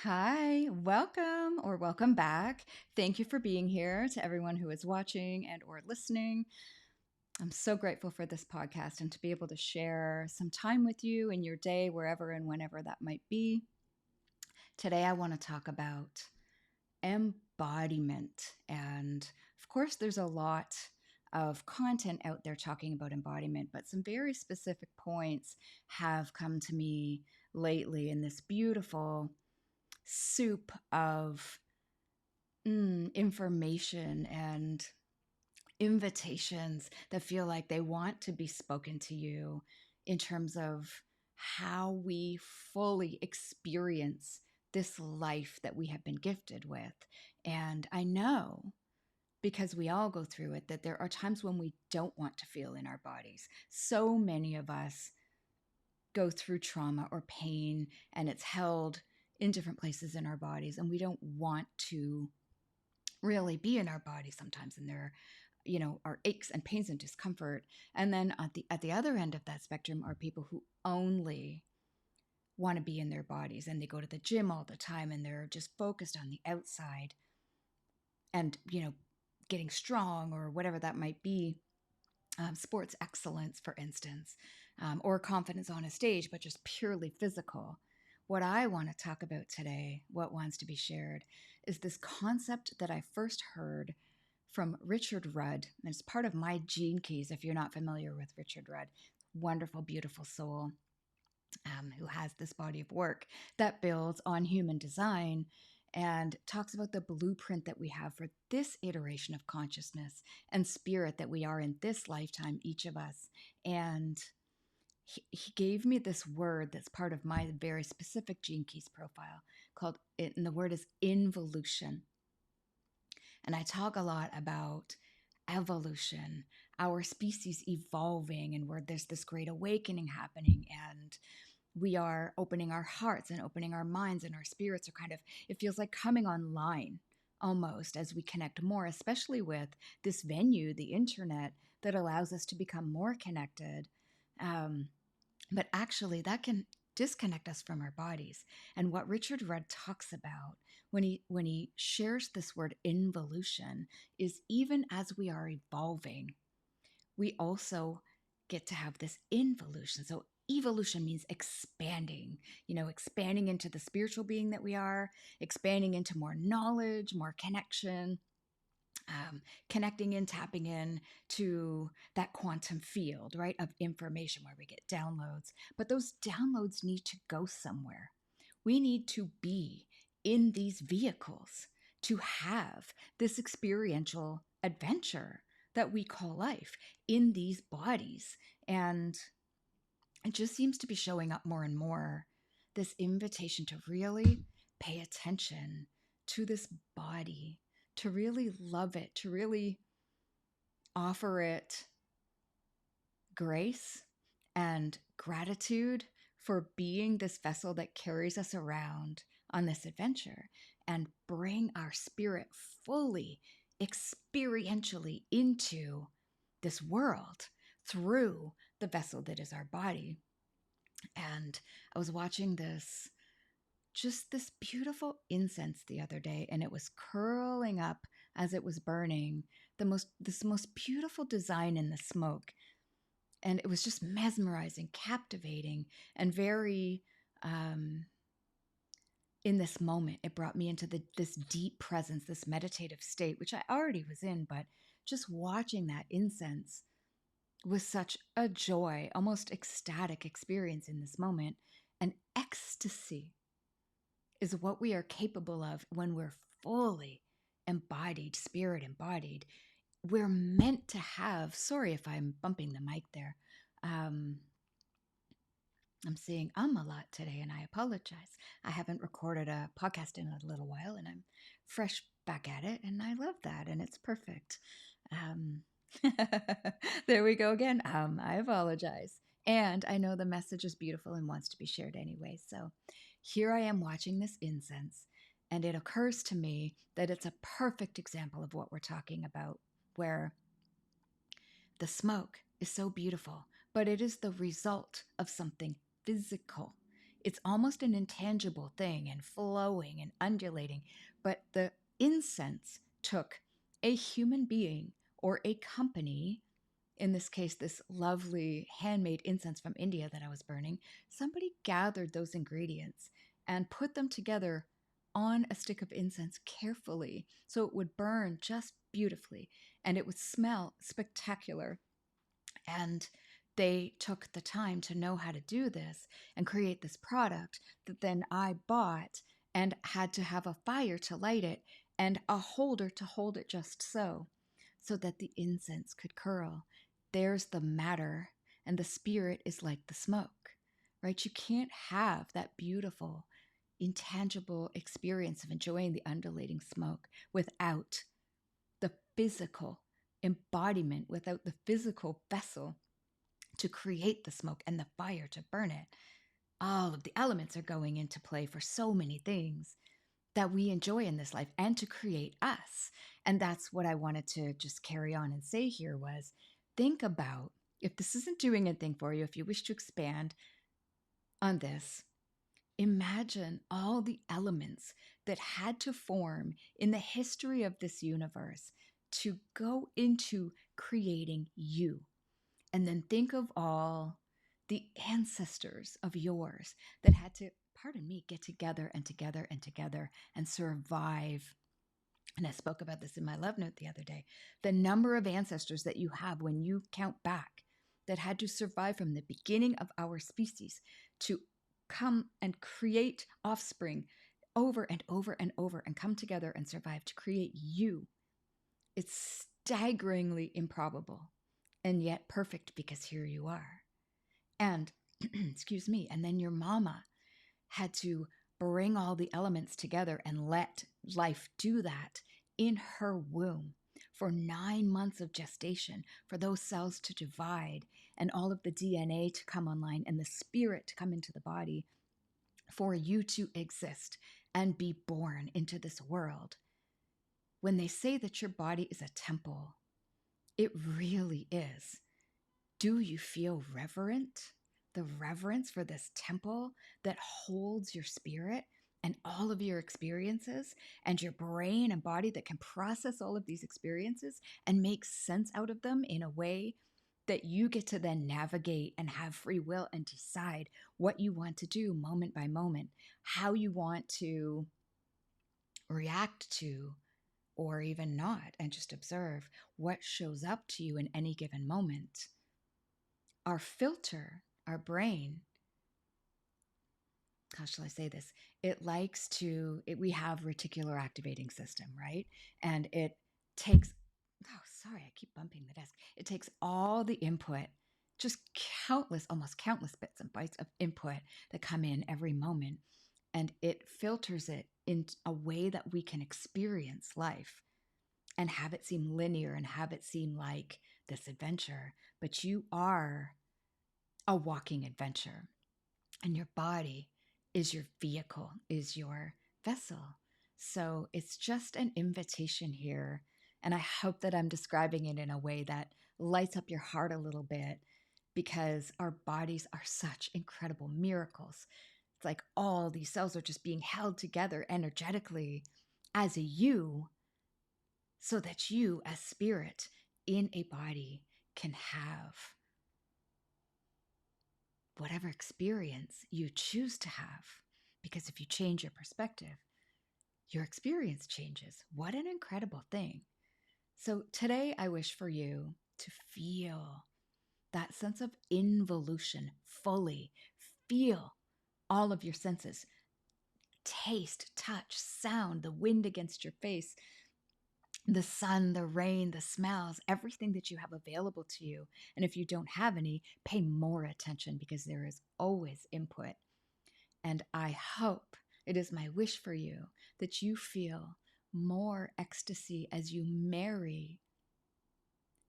Hi, welcome or welcome back. Thank you for being here to everyone who is watching and or listening. I'm so grateful for this podcast and to be able to share some time with you in your day, wherever and whenever that might be. Today, I want to talk about embodiment. And of course, there's a lot of content out there talking about embodiment, but some very specific points have come to me lately in this beautiful soup of information and invitations that feel like they want to be spoken to you in terms of how we fully experience this life that we have been gifted with. And I know because we all go through it that there are times when we don't want to feel in our bodies. So many of us go through trauma or pain and it's held in different places in our bodies and we don't want to really be in our body sometimes, and there are aches and pains and discomfort. And then at the other end of that spectrum are people who only want to be in their bodies and they go to the gym all the time and they're just focused on the outside and getting strong or whatever that might be. Sports excellence, for instance, or confidence on a stage, but just purely physical. What I want to talk about today, what wants to be shared, is this concept that I first heard from Richard Rudd. And it's part of my gene keys, if you're not familiar with Richard Rudd. Wonderful, beautiful soul who has this body of work that builds on human design and talks about the blueprint that we have for this iteration of consciousness and spirit that we are in this lifetime, each of us. And he gave me this word that's part of my very specific gene keys profile called it, and the word is involution. And I talk a lot about evolution, our species evolving, and where there's this great awakening happening, and we are opening our hearts and opening our minds, and our spirits are kind of, it feels like coming online almost as we connect more, especially with this venue, the internet, that allows us to become more connected. But actually, that can disconnect us from our bodies. And what Richard Rudd talks about when he shares this word involution is even as we are evolving, we also get to have this involution. So evolution means expanding, expanding into the spiritual being that we are, expanding into more knowledge, more connection, connecting in, tapping in to that quantum field, right, of information where we get downloads. But those downloads need to go somewhere. We need to be in these vehicles to have this experiential adventure that we call life in these bodies. And it just seems to be showing up more and more, this invitation to really pay attention to this body, to really love it, to really offer it grace and gratitude for being this vessel that carries us around on this adventure, and bring our spirit fully experientially into this world through the vessel that is our body. And I was watching this beautiful incense the other day, and it was curling up as it was burning, this most beautiful design in the smoke. And it was just mesmerizing, captivating, and very in this moment. It brought me into this deep presence, this meditative state, which I already was in, but just watching that incense was such a joy, almost ecstatic experience in this moment. And ecstasy is what we are capable of when we're fully embodied, spirit embodied. We're meant to have, sorry if I'm bumping the mic there. I'm saying a lot today, and I apologize. I haven't recorded a podcast in a little while, and I'm fresh back at it, and I love that, and it's perfect. Um, there we go again. I apologize. And I know the message is beautiful and wants to be shared anyway. So here I am watching this incense, and it occurs to me that it's a perfect example of what we're talking about, where the smoke is so beautiful, but it is the result of something physical. It's almost an intangible thing and flowing and undulating. But the incense took a human being or a company, in this case, this lovely handmade incense from India that I was burning. Somebody gathered those ingredients and put them together on a stick of incense carefully so it would burn just beautifully and it would smell spectacular. And they took the time to know how to do this and create this product that then I bought and had to have a fire to light it and a holder to hold it just so that the incense could curl. There's the matter, and the spirit is like the smoke, right? You can't have that beautiful, intangible experience of enjoying the undulating smoke without the physical embodiment, without the physical vessel to create the smoke and the fire to burn it. All of the elements are going into play for so many things that we enjoy in this life and to create us. And that's what I wanted to just carry on and say here was, think about, if this isn't doing anything for you, if you wish to expand on this, imagine all the elements that had to form in the history of this universe to go into creating you. And then think of all the ancestors of yours that had to, pardon me, get together and together and together and survive. And I spoke about this in my love note the other day. The number of ancestors that you have when you count back that had to survive from the beginning of our species to come and create offspring over and over and over and come together and survive to create you. It's staggeringly improbable and yet perfect because here you are. And, excuse me, and then your mama had to bring all the elements together and let life do that in her womb for 9 months of gestation, for those cells to divide and all of the DNA to come online and the spirit to come into the body for you to exist and be born into this world. When they say that your body is a temple, it really is. Do you feel reverent? The reverence for this temple that holds your spirit and all of your experiences and your brain and body that can process all of these experiences and make sense out of them in a way that you get to then navigate and have free will and decide what you want to do moment by moment, how you want to react to or even not, and just observe what shows up to you in any given moment. Our filter, our brain, how shall I say this? It likes to, we have reticular activating system, right? And it takes, oh, sorry, I keep bumping the desk. It takes all the input, just countless, almost countless bits and bytes of input that come in every moment. And it filters it in a way that we can experience life and have it seem linear and have it seem like this adventure. But you are a walking adventure, and your body is your vehicle, is your vessel. So it's just an invitation here. And I hope that I'm describing it in a way that lights up your heart a little bit, because our bodies are such incredible miracles. It's like all these cells are just being held together energetically as a you, so that you, as spirit in a body, can have whatever experience you choose to have. Because if you change your perspective, your experience changes. What an incredible thing. So today I wish for you to feel that sense of involution fully. Feel all of your senses. Taste, touch, sound, the wind against your face, the sun, the rain, the smells, everything that you have available to you. And if you don't have any, pay more attention, because there is always input. And I hope, it is my wish for you, that you feel more ecstasy as you marry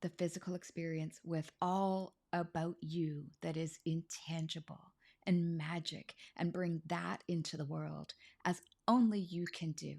the physical experience with all about you that is intangible and magic, and bring that into the world as only you can do.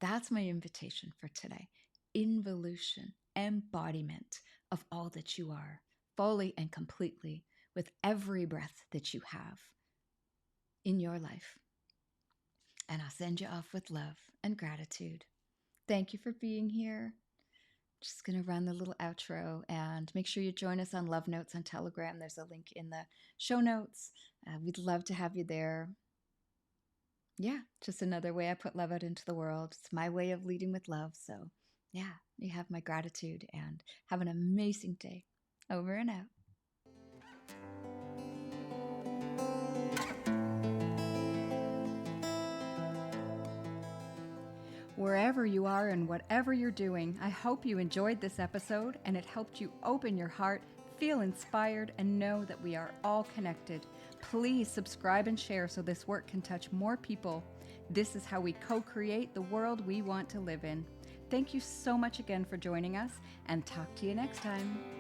That's my invitation for today. Involution, embodiment of all that you are, fully and completely, with every breath that you have. in your life. And I'll send you off with love and gratitude. Thank you for being here. Just going to run the little outro, and make sure you join us on Love Notes on Telegram. There's a link in the show notes. We'd love to have you there. Yeah, just another way I put love out into the world. It's my way of leading with love. So yeah, you have my gratitude, and have an amazing day. Over and out. Wherever you are and whatever you're doing, I hope you enjoyed this episode and it helped you open your heart, feel inspired, and know that we are all connected. Please subscribe and share so this work can touch more people. This is how we co-create the world we want to live in. Thank you so much again for joining us, and talk to you next time.